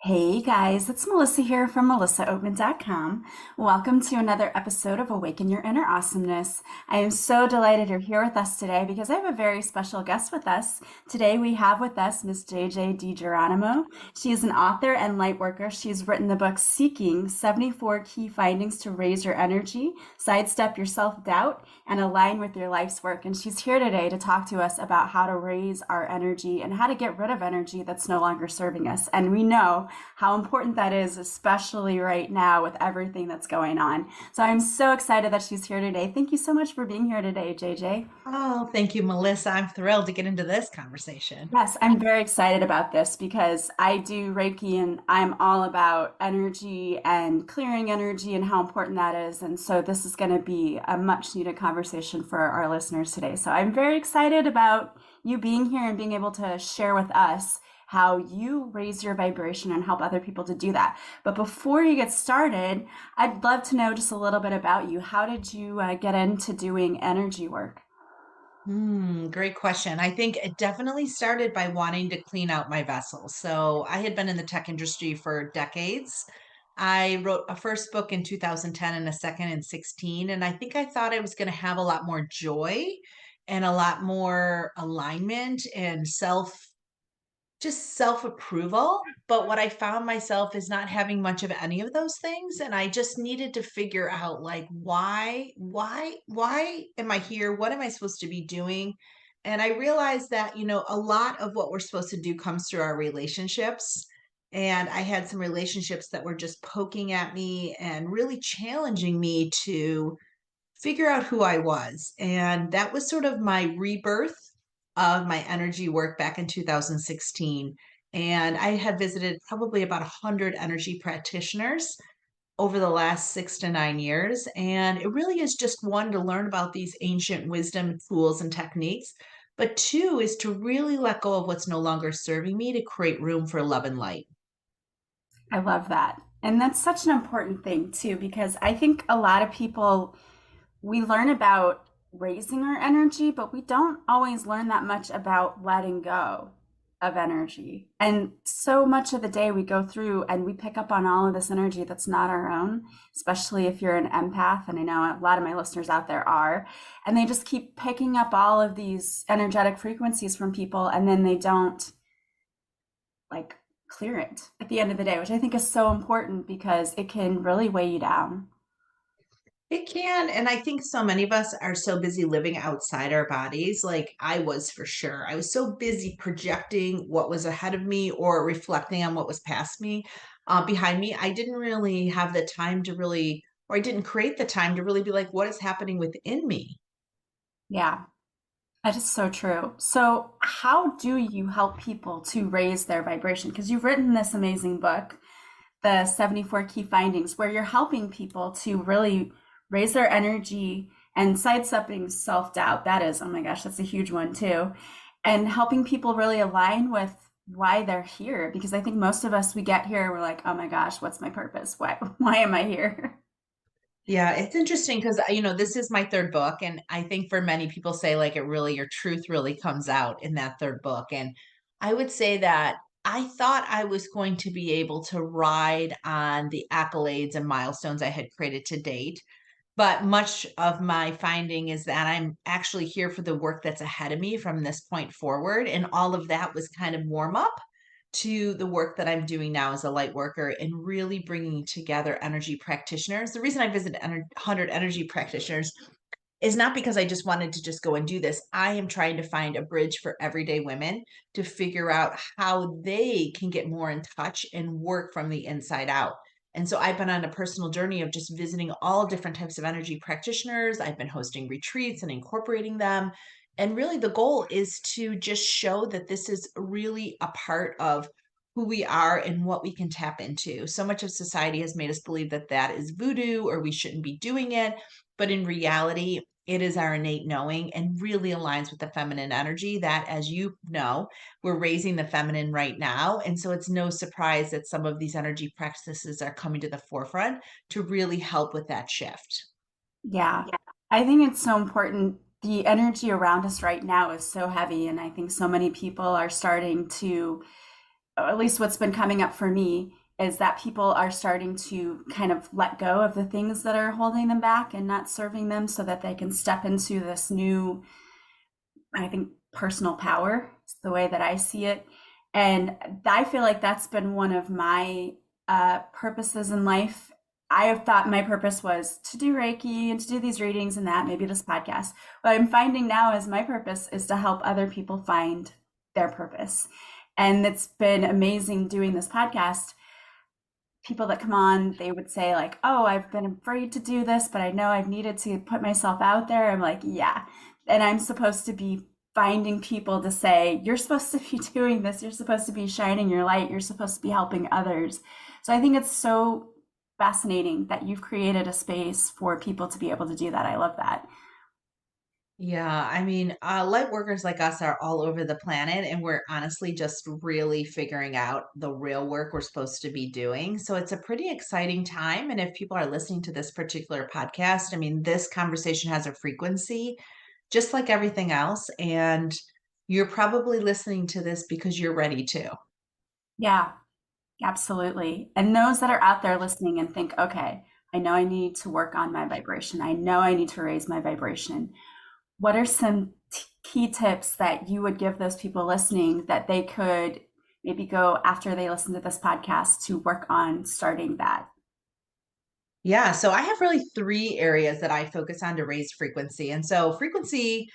Hey guys, it's Melissa here from melissaoatman.com. Welcome to another episode of Awaken Your Inner Awesomeness. I am so delighted you're here with us today because I have a very special guest with us. Today we have with us Miss JJ DiGeronimo. She is an author and light worker. She's written the book Seeking 74 Key Findings to Raise Your Energy, Sidestep Your Self-doubt, and Align with Your Life's Work. And she's here today to talk to us about how to raise our energy and how to get rid of energy that's no longer serving us. And we know how important that is, especially right now with everything that's going on. So I'm so excited that she's here today. Thank you so much for being here today, JJ. Oh, thank you, Melissa. I'm thrilled to get into this conversation. Yes, I'm very excited about this because I do Reiki and I'm all about energy and clearing energy and how important that is. And so this is going to be a much needed conversation for our listeners today. So I'm very excited about you being here and being able to share with us how you raise your vibration and help other people to do that. But before you get started, I'd love to know just a little bit about you. How did you get into doing energy work? Great question. I think it definitely started by wanting to clean out my vessels. So I had been in the tech industry for decades. I wrote a first book in 2010 and a second in 16. And I think I thought I was going to have a lot more joy and a lot more alignment and just self approval. But what I found myself is not having much of any of those things. And I just needed to figure out like, why am I here? What am I supposed to be doing? And I realized that, a lot of what we're supposed to do comes through our relationships. And I had some relationships that were just poking at me and really challenging me to figure out who I was. And that was sort of my rebirth of my energy work back in 2016. And I had visited probably about 100 energy practitioners over the last 6 to 9 years. And it really is just one, to learn about these ancient wisdom tools and techniques. But two is to really let go of what's no longer serving me to create room for love and light. I love that. And that's such an important thing too, because I think a lot of people, we learn about raising our energy, but we don't always learn that much about letting go of energy. And so much of the day we go through and we pick up on all of this energy that's not our own, especially if you're an empath. And I know a lot of my listeners out there are, and they just keep picking up all of these energetic frequencies from people, and then they don't like clear it at the end of the day, which I think is so important because it can really weigh you down. It can. And I think so many of us are so busy living outside our bodies. Like I was for sure. I was so busy projecting what was ahead of me or reflecting on what was past me, behind me. I didn't really have the time to really, or I didn't create the time to really be like, what is happening within me? Yeah, that is so true. So, how do you help people to raise their vibration? Because you've written this amazing book, the 74 Key Findings, where you're helping people to really raise their energy and sidestepping self doubt. That is, oh my gosh, that's a huge one too. And helping people really align with why they're here. Because I think most of us, we get here, we're like, oh my gosh, what's my purpose? Why am I here? Yeah, it's interesting because, this is my third book. And I think for many people say, like, your truth really comes out in that third book. And I would say that I thought I was going to be able to ride on the accolades and milestones I had created to date. But much of my finding is that I'm actually here for the work that's ahead of me from this point forward. And all of that was kind of warm up to the work that I'm doing now as a light worker and really bringing together energy practitioners. The reason I visit 100 energy practitioners is not because I just wanted to just go and do this. I am trying to find a bridge for everyday women to figure out how they can get more in touch and work from the inside out. And so I've been on a personal journey of just visiting all different types of energy practitioners. I've been hosting retreats and incorporating them. And really, the goal is to just show that this is really a part of who we are and what we can tap into. So much of society has made us believe that that is voodoo or we shouldn't be doing it. But in reality, it is our innate knowing and really aligns with the feminine energy that, as you know, we're raising the feminine right now. And so it's no surprise that some of these energy practices are coming to the forefront to really help with that shift. Yeah, I think it's so important. The energy around us right now is so heavy, and I think so many people are starting to at least what's been coming up for me, is that people are starting to kind of let go of the things that are holding them back and not serving them so that they can step into this new, I think, personal power is the way that I see it. And I feel like that's been one of my purposes in life. I have thought my purpose was to do Reiki and to do these readings and that, maybe this podcast. What I'm finding now is my purpose is to help other people find their purpose. And it's been amazing doing this podcast. People that come on, they would say like, "Oh, I've been afraid to do this, but I know I've needed to put myself out there." I'm like, "Yeah." And I'm supposed to be finding people to say, "You're supposed to be doing this. You're supposed to be shining your light. You're supposed to be helping others." So I think it's so fascinating that you've created a space for people to be able to do that. I love that. Yeah, I mean, light workers like us are all over the planet, and we're honestly just really figuring out the real work we're supposed to be doing. So it's a pretty exciting time. And if people are listening to this particular podcast, I mean, this conversation has a frequency, just like everything else. And you're probably listening to this because you're ready to. Yeah, absolutely. And those that are out there listening and think, "Okay, I know I need to work on my vibration. I know I need to raise my vibration." What are some key tips that you would give those people listening that they could maybe go after they listen to this podcast to work on starting that? Yeah, so I have really three areas that I focus on to raise frequency. And so frequency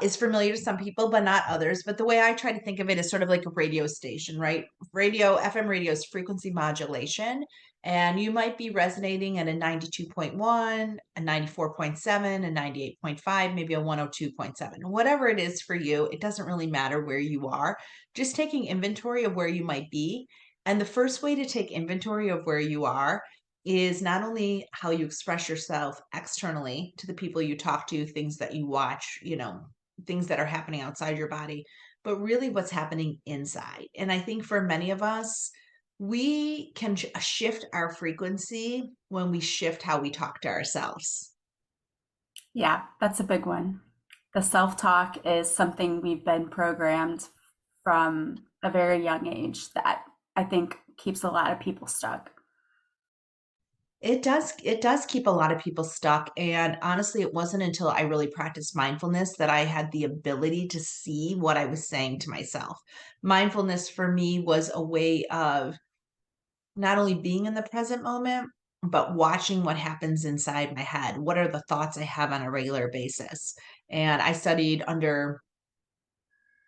is familiar to some people, but not others. But the way I try to think of it is sort of like a radio station, right? FM radio is frequency modulation. And you might be resonating at a 92.1, a 94.7, a 98.5, maybe a 102.7. Whatever it is for you, it doesn't really matter where you are. Just taking inventory of where you might be. And the first way to take inventory of where you are is not only how you express yourself externally to the people you talk to, things that you watch, things that are happening outside your body, but really what's happening inside. And I think for many of us, we can shift our frequency when we shift how we talk to ourselves. Yeah, that's a big one. The self talk is something we've been programmed from a very young age that I think keeps a lot of people stuck. It does keep a lot of people stuck, and honestly, it wasn't until I really practiced mindfulness that I had the ability to see what I was saying to myself. Mindfulness for me was a way of not only being in the present moment, but watching what happens inside my head. What are the thoughts I have on a regular basis? And I studied under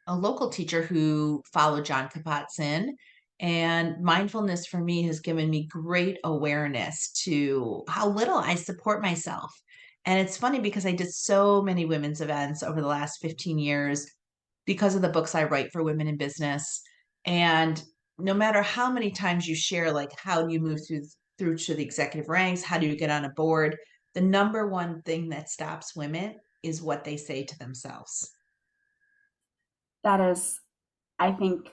a local teacher who followed John Kabat-Zinn. And mindfulness for me has given me great awareness to how little I support myself. And it's funny because I did so many women's events over the last 15 years because of the books I write for women in business. And no matter how many times you share, like how do you move through to the executive ranks, how do you get on a board, the number one thing that stops women is what they say to themselves. That is, I think,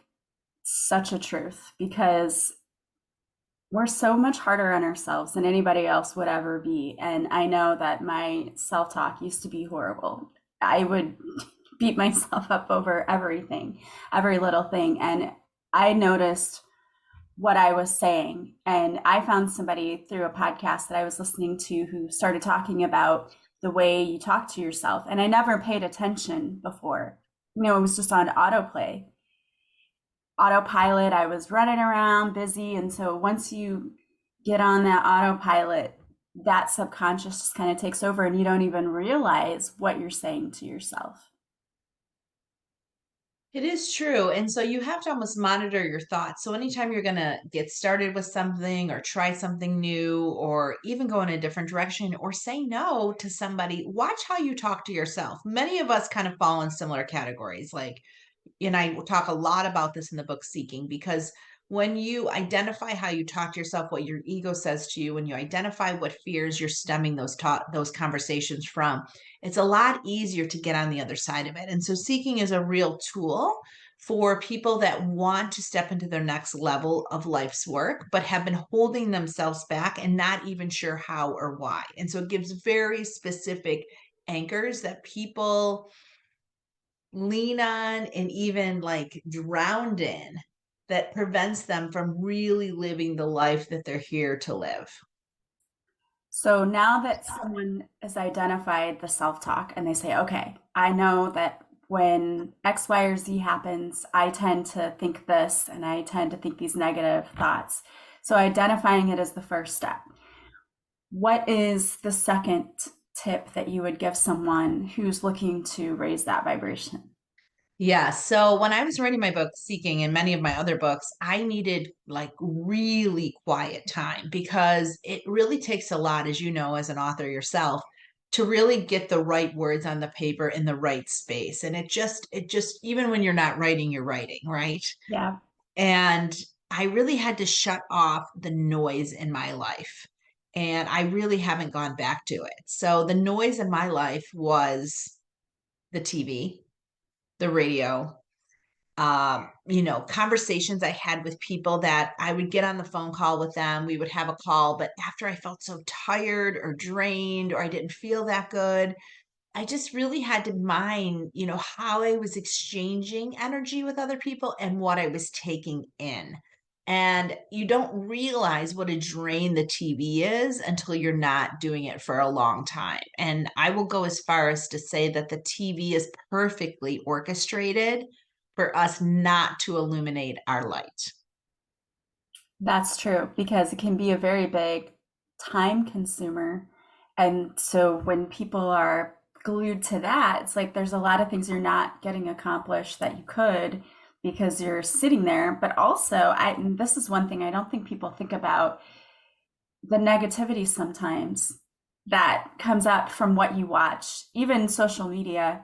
such a truth because we're so much harder on ourselves than anybody else would ever be. And I know that my self talk used to be horrible. I would beat myself up over everything, every little thing. And I noticed what I was saying. And I found somebody through a podcast that I was listening to who started talking about the way you talk to yourself. And I never paid attention before. It was just on autopilot. I was running around busy. And so once you get on that autopilot, that subconscious just kind of takes over and you don't even realize what you're saying to yourself. It is true. And so you have to almost monitor your thoughts. So anytime you're going to get started with something or try something new or even go in a different direction or say no to somebody, watch how you talk to yourself. Many of us kind of fall in similar categories. Like, and I will talk a lot about this in the book Seeking, because when you identify how you talk to yourself, what your ego says to you, when you identify what fears you're stemming those conversations from, it's a lot easier to get on the other side of it. And so Seeking is a real tool for people that want to step into their next level of life's work, but have been holding themselves back and not even sure how or why. And so it gives very specific anchors that people lean on and even like drowned in that prevents them from really living the life that they're here to live. So now that someone has identified the self-talk and they say, okay, I know that when X, Y, or Z happens, I tend to think this and I tend to think these negative thoughts. So identifying it is the first step. What is the second tip that you would give someone who's looking to raise that vibration? Yeah. So when I was writing my book, Seeking, and many of my other books, I needed like really quiet time because it really takes a lot, as you know, as an author yourself, to really get the right words on the paper in the right space. And even when you're not writing, you're writing, right? Yeah, And I really had to shut off the noise in my life. And I really haven't gone back to it. So the noise in my life was the TV, the radio, conversations I had with people that I would get on the phone call with them. We would have a call, but after I felt so tired or drained or I didn't feel that good, I just really had to mind, how I was exchanging energy with other people and what I was taking in. And you don't realize what a drain the TV is until you're not doing it for a long time. And I will go as far as to say that the TV is perfectly orchestrated for us not to illuminate our light. that's true because it can be a very big time consumer. And so when people are glued to that, it's like there's a lot of things you're not getting accomplished that you could because you're sitting there. But also, and this is one thing I don't think people think about the negativity sometimes that comes up from what you watch, even social media.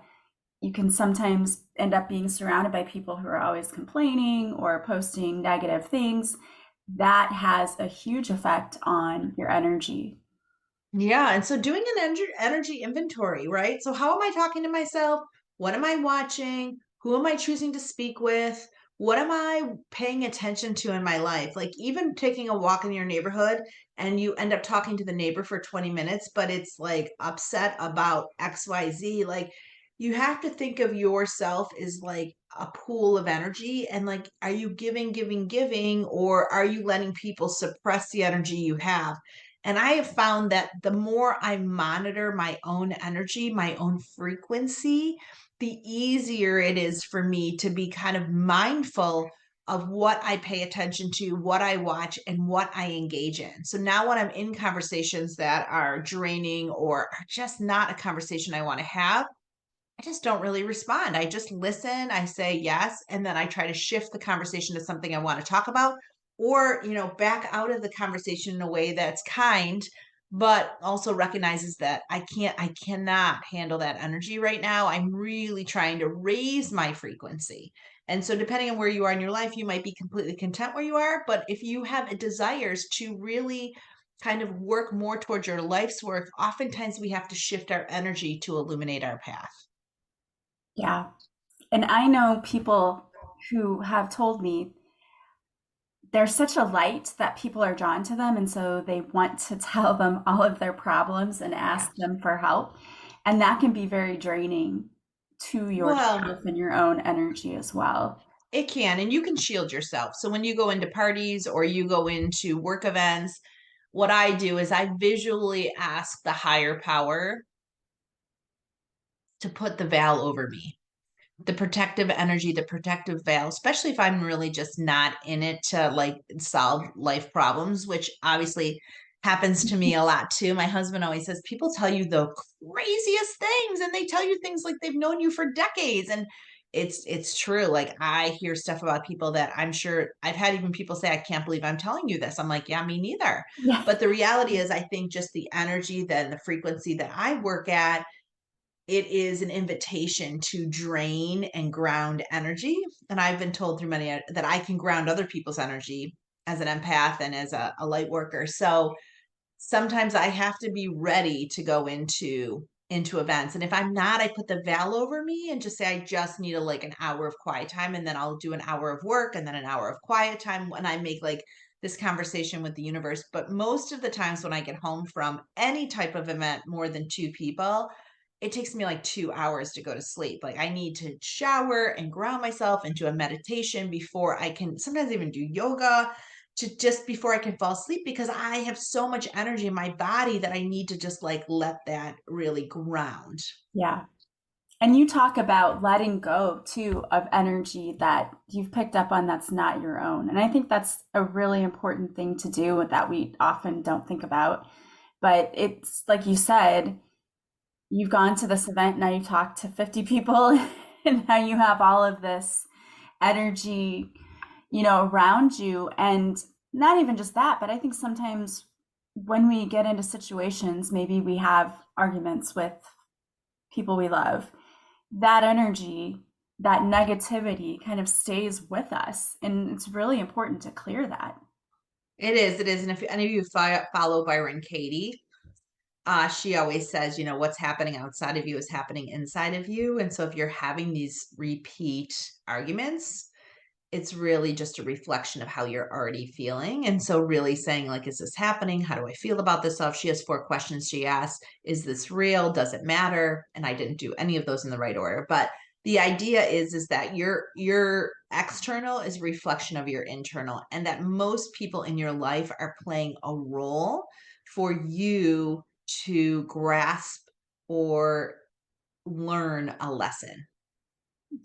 You can sometimes end up being surrounded by people who are always complaining or posting negative things. That has a huge effect on your energy. Yeah, and so doing an energy inventory, right? So how am I talking to myself? What am I watching? Who am I choosing to speak with? What am I paying attention to in my life? Like even taking a walk in your neighborhood and you end up talking to the neighbor for 20 minutes, but it's like upset about XYZ. Like you have to think of yourself as like a pool of energy and like, are you giving, giving, giving, or are you letting people suppress the energy you have? And I have found that the more I monitor my own energy, my own frequency, the easier it is for me to be kind of mindful of what I pay attention to, what I watch, and what I engage in. So now when I'm in conversations that are draining or are just not a conversation I want to have, I just don't really respond. I just listen, I say yes, and then I try to shift the conversation to something I want to talk about or, back out of the conversation in a way that's kind, but also recognizes that I cannot handle that energy right now. I'm really trying to raise my frequency. And so depending on where you are in your life, you might be completely content where you are, but if you have desires to really kind of work more towards your life's work, oftentimes we have to shift our energy to illuminate our path. Yeah. And I know people who have told me they're such a light that people are drawn to them. And so they want to tell them all of their problems and Yeah. ask them for help. And that can be very draining to Well, yourself and your own energy as well. it can, and you can shield yourself. So when you go into parties or you go into work events, what I do is I visually ask the higher power to put the veil over me, the protective energy, the protective veil, especially if I'm really just not in it to like solve life problems, which obviously happens to me a lot too. My husband always says people tell you the craziest things and they tell you things like they've known you for decades. And it's true. Like I hear stuff about people that I'm sure I've had even people say, I can't believe I'm telling you this. I'm like, yeah, me neither. Yeah. But the reality is, I think just the energy, then the frequency that I work at, it is an invitation to drain and ground energy. And I've been told through many that I can ground other people's energy as an empath and as a light worker. So sometimes I have to be ready to go into events. And if I'm not, I put the veil over me and just say I just need like an hour of quiet time and then I'll do an hour of work and then an hour of quiet time when I make like this conversation with the universe. But most of the times when I get home from any type of event more than two people, it takes me like 2 hours to go to sleep. Like I need to shower and ground myself and do a meditation before I can sometimes even do yoga to just before I can fall asleep because I have so much energy in my body that I need to just like let that really ground. Yeah. And you talk about letting go too of energy that you've picked up on that's not your own. And I think that's a really important thing to do that we often don't think about. But it's like you said, you've gone to this event, now you've talked to 50 people, and now you have all of this energy, around you. And not even just that, but I think sometimes when we get into situations, maybe we have arguments with people we love, that energy, that negativity kind of stays with us. And it's really important to clear that. It is. And if any of you follow Byron Katie, she always says, you know, what's happening outside of you is happening inside of you. And so if you're having these repeat arguments, it's really just a reflection of how you're already feeling. And so really saying like, is this happening? How do I feel about this stuff? She has 4 questions she asks. Is this real? Does it matter? And I didn't do any of those in the right order. But the idea is that your external is a reflection of your internal, and that most people in your life are playing a role for you to grasp or learn a lesson.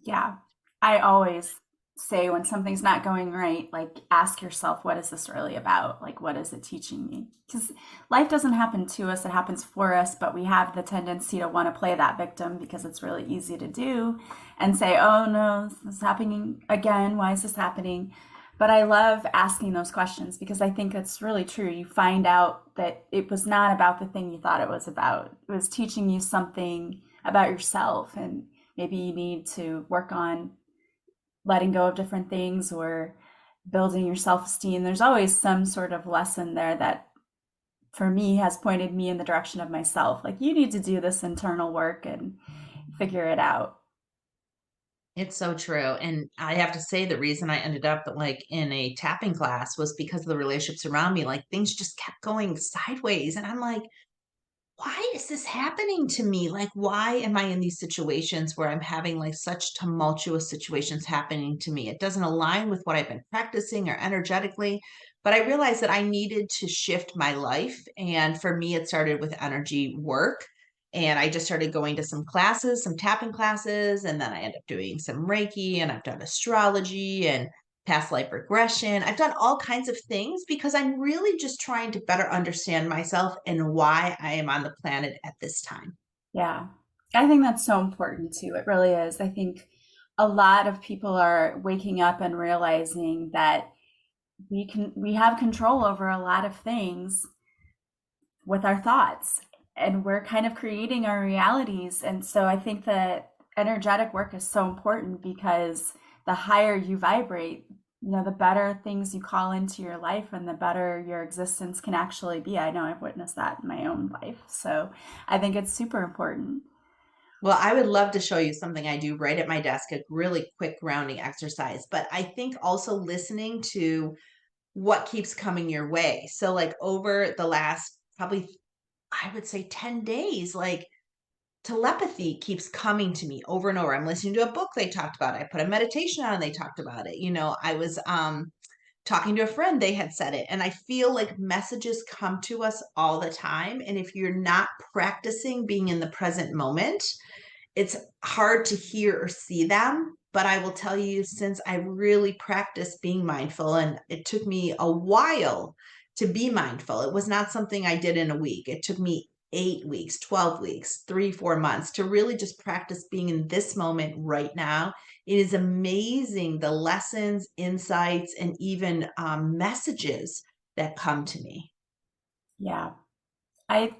Yeah. I always say when something's not going right, like ask yourself, what is this really about? Like, what is it teaching me? Because life doesn't happen to us, it happens for us, but we have the tendency to want to play that victim because it's really easy to do and say, oh no, this is happening again. Why is this happening? But I love asking those questions because I think it's really true. You find out that it was not about the thing you thought it was about. It was teaching you something about yourself, and maybe you need to work on letting go of different things or building your self-esteem. There's always some sort of lesson there that for me has pointed me in the direction of myself. Like you need to do this internal work and figure it out. It's so true. And I have to say, the reason I ended up like in a tapping class was because of the relationships around me. Like things just kept going sideways. And I'm like, why is this happening to me? Like, why am I in these situations where I'm having like such tumultuous situations happening to me? It doesn't align with what I've been practicing or energetically. But I realized that I needed to shift my life. And for me, it started with energy work. And I just started going to some classes, some tapping classes. And then I ended up doing some Reiki, and I've done astrology and past life regression. I've done all kinds of things because I'm really just trying to better understand myself and why I am on the planet at this time. Yeah. I think that's so important too. It really is. I think a lot of people are waking up and realizing that we have control over a lot of things with our thoughts, and we're kind of creating our realities. And so I think that energetic work is so important because the higher you vibrate, the better things you call into your life and the better your existence can actually be. I know I've witnessed that in my own life. So I think it's super important. Well, I would love to show you something I do right at my desk, a really quick grounding exercise. But I think also listening to what keeps coming your way. So, like over the last probably, I would say 10 days, like telepathy keeps coming to me over and over. I'm listening to a book they talked about it. I put a meditation on and they talked about it. You know, I was talking to a friend, they had said it. And I feel like messages come to us all the time. And if you're not practicing being in the present moment, it's hard to hear or see them. But I will tell you, since I really practiced being mindful, and it took me a while to be mindful, it was not something I did in a week. It took me 8 weeks, 12 weeks, 3, 4 months to really just practice being in this moment right now. It is amazing the lessons, insights, and even messages that come to me. Yeah. I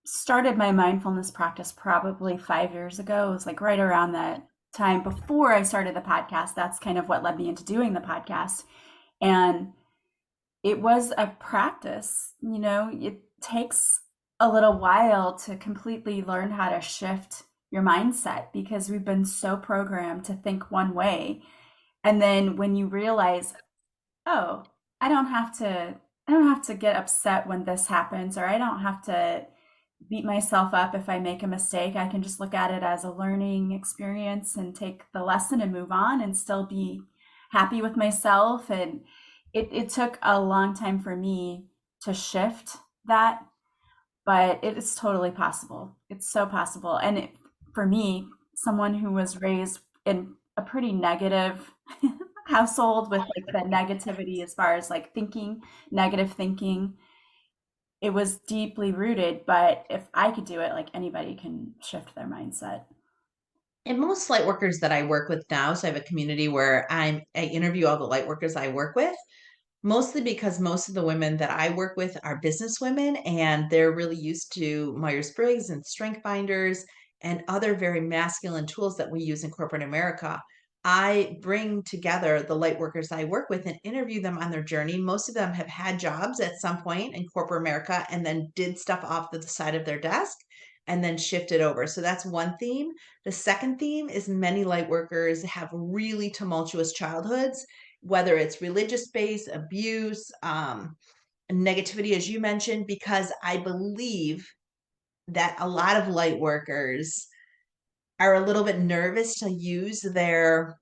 started my mindfulness practice probably 5 years ago. It was like right around that time before I started the podcast. That's kind of what led me into doing the podcast. And it was a practice. It takes a little while to completely learn how to shift your mindset because we've been so programmed to think one way. And then when you realize, oh, I don't have to get upset when this happens, or I don't have to beat myself up if I make a mistake. I can just look at it as a learning experience and take the lesson and move on and still be happy with myself. And it took a long time for me to shift that, but it is totally possible. It's so possible. And for me, someone who was raised in a pretty negative household with like the negativity as far as like thinking, negative thinking, it was deeply rooted. But if I could do it, like anybody can shift their mindset. And most light workers that I work with now, so I have a community where I interview all the light workers I work with. Mostly because most of the women that I work with are business women and they're really used to Myers-Briggs and strength finders and other very masculine tools that we use in corporate America. I bring together the light workers I work with and interview them on their journey. Most of them have had jobs at some point in corporate America and then did stuff off to the side of their desk and then shifted over. So that's one theme. The second theme is many light workers have really tumultuous childhoods, whether it's religious based abuse, negativity, as you mentioned, because I believe that a lot of light workers are a little bit nervous to use their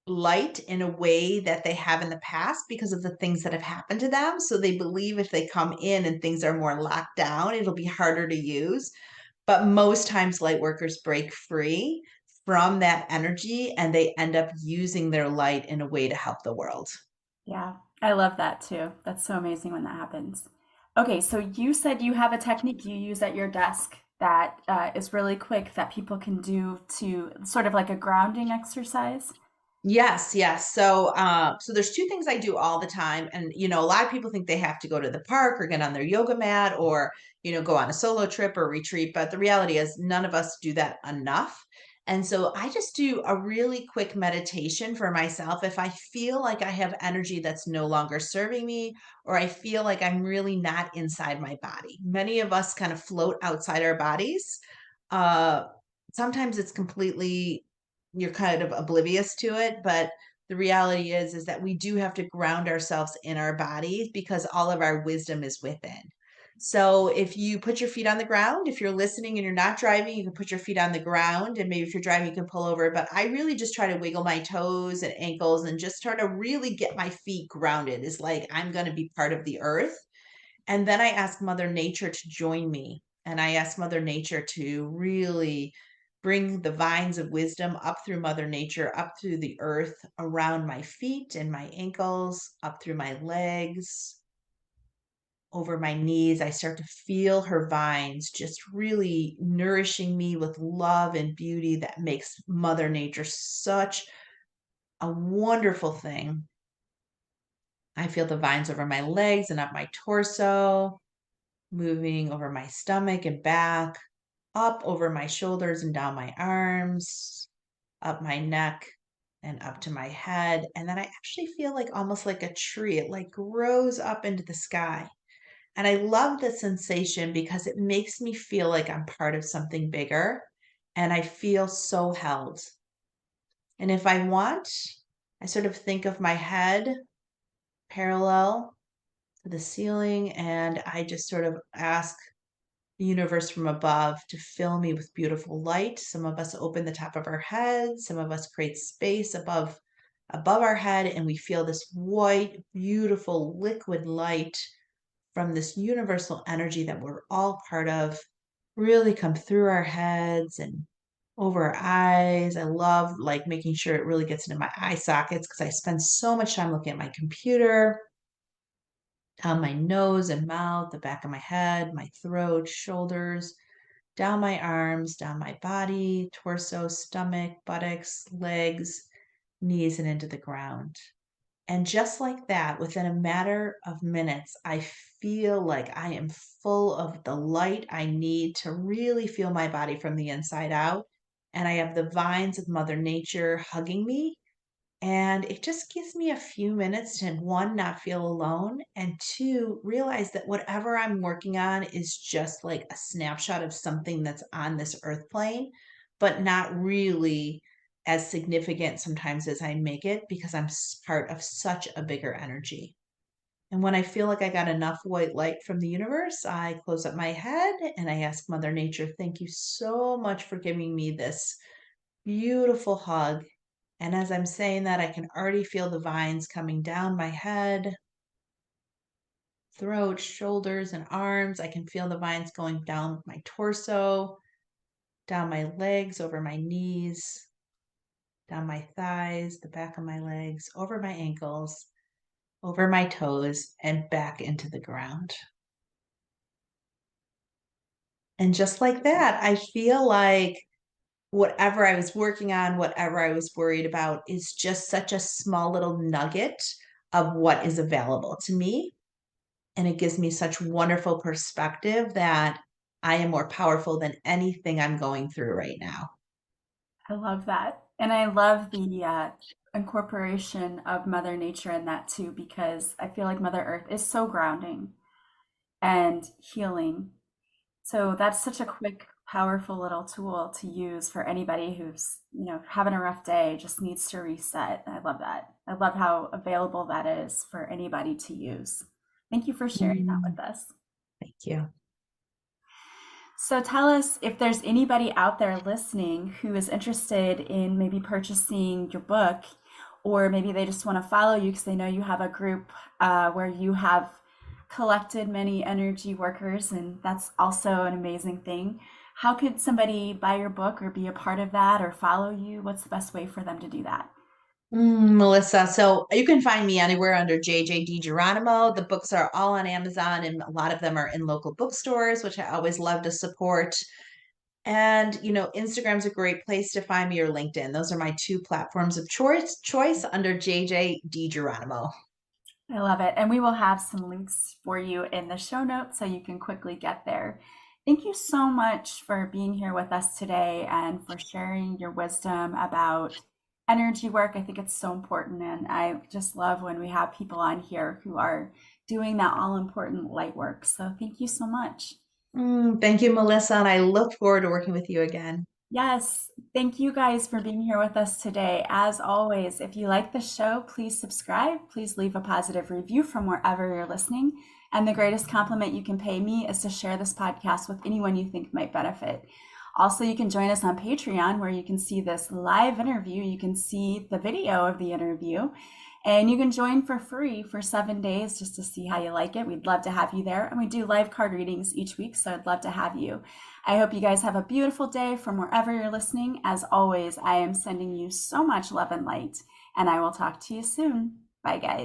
light in a way that they have in the past because of the things that have happened to them. So they believe if they come in and things are more locked down, it'll be harder to use. But most times, light workers break free from that energy and they end up using their light in a way to help the world. Yeah, I love that too. That's so amazing when that happens. Okay, so you said you have a technique you use at your desk that is really quick that people can do to sort of like a grounding exercise. Yes, yes. So there's two things I do all the time, and a lot of people think they have to go to the park or get on their yoga mat or go on a solo trip or retreat, but the reality is none of us do that enough. And so I just do a really quick meditation for myself if I feel like I have energy that's no longer serving me or I feel like I'm really not inside my body. Many of us kind of float outside our bodies. Uh, Sometimes it's completely you're kind of oblivious to it, but the reality is that we do have to ground ourselves in our bodies because all of our wisdom is within. So if you put your feet on the ground, if you're listening and you're not driving, you can put your feet on the ground, and maybe if you're driving you can pull over, but I really just try to wiggle my toes and ankles and just try to really get my feet grounded. Is like I'm going to be part of the earth, and then I ask Mother Nature to join me. And I ask Mother Nature to really bring the vines of wisdom up through Mother Nature, up through the earth, around my feet and my ankles, up through my legs, over my knees. I start to feel her vines just really nourishing me with love and beauty that makes Mother Nature such a wonderful thing. I feel the vines over my legs and up my torso, moving over my stomach and back, up over my shoulders and down my arms, up my neck and up to my head. And then I actually feel like almost like a tree. It like grows up into the sky. And I love the sensation because it makes me feel like I'm part of something bigger and I feel so held. And if I want, I sort of think of my head parallel to the ceiling and I just sort of ask the universe from above to fill me with beautiful light. Some of us open the top of our head, some of us create space above our head and we feel this white, beautiful liquid light from this universal energy that we're all part of really come through our heads and over our eyes. I love like making sure it really gets into my eye sockets because I spend so much time looking at my computer, down my nose and mouth, the back of my head, my throat, shoulders, down my arms, down my body, torso, stomach, buttocks, legs, knees, and into the ground. And just like that, within a matter of minutes, I feel like I am full of the light I need to really feel my body from the inside out. And I have the vines of Mother Nature hugging me, and it just gives me a few minutes to one, not feel alone, and two, realize that whatever I'm working on is just like a snapshot of something that's on this earth plane, but not really as significant sometimes as I make it because I'm part of such a bigger energy. And when I feel like I got enough white light from the universe, I close up my head and I ask Mother Nature, thank you so much for giving me this beautiful hug. And as I'm saying that, I can already feel the vines coming down my head, throat, shoulders, and arms. I can feel the vines going down my torso, down my legs, over my knees, down my thighs, the back of my legs, over my ankles, over my toes, and back into the ground. And just like that, I feel like whatever I was working on, whatever I was worried about is just such a small little nugget of what is available to me. And it gives me such wonderful perspective that I am more powerful than anything I'm going through right now. I love that. And I love the incorporation of Mother Nature in that too, because I feel like Mother Earth is so grounding and healing. So that's such a quick, powerful little tool to use for anybody who's, having a rough day, just needs to reset. I love that. I love how available that is for anybody to use. Thank you for sharing that Mm, with us. thank you. So tell us if there's anybody out there listening who is interested in maybe purchasing your book, or maybe they just want to follow you because they know you have a group where you have collected many energy workers, and that's also an amazing thing. How could somebody buy your book or be a part of that or follow you? What's the best way for them to do that? Melissa, so you can find me anywhere under JJ DiGeronimo. The books are all on Amazon, and a lot of them are in local bookstores, which I always love to support. And Instagram's a great place to find me, or LinkedIn. Those are my two platforms of choice under JJ DiGeronimo. I love it. And we will have some links for you in the show notes so you can quickly get there. Thank you so much for being here with us today and for sharing your wisdom about energy work. I think it's so important. And I just love when we have people on here who are doing that all important light work. So thank you so much. Thank you, Melissa, and I look forward to working with you again. Yes, thank you guys for being here with us today. As always, if you like the show, please subscribe. Please leave a positive review from wherever you're listening. And the greatest compliment you can pay me is to share this podcast with anyone you think might benefit. Also, you can join us on Patreon where you can see this live interview. You can see the video of the interview, and you can join for free for 7 days just to see how you like it. We'd love to have you there. And we do live card readings each week, so I'd love to have you. I hope you guys have a beautiful day from wherever you're listening. As always, I am sending you so much love and light, and I will talk to you soon. Bye, guys.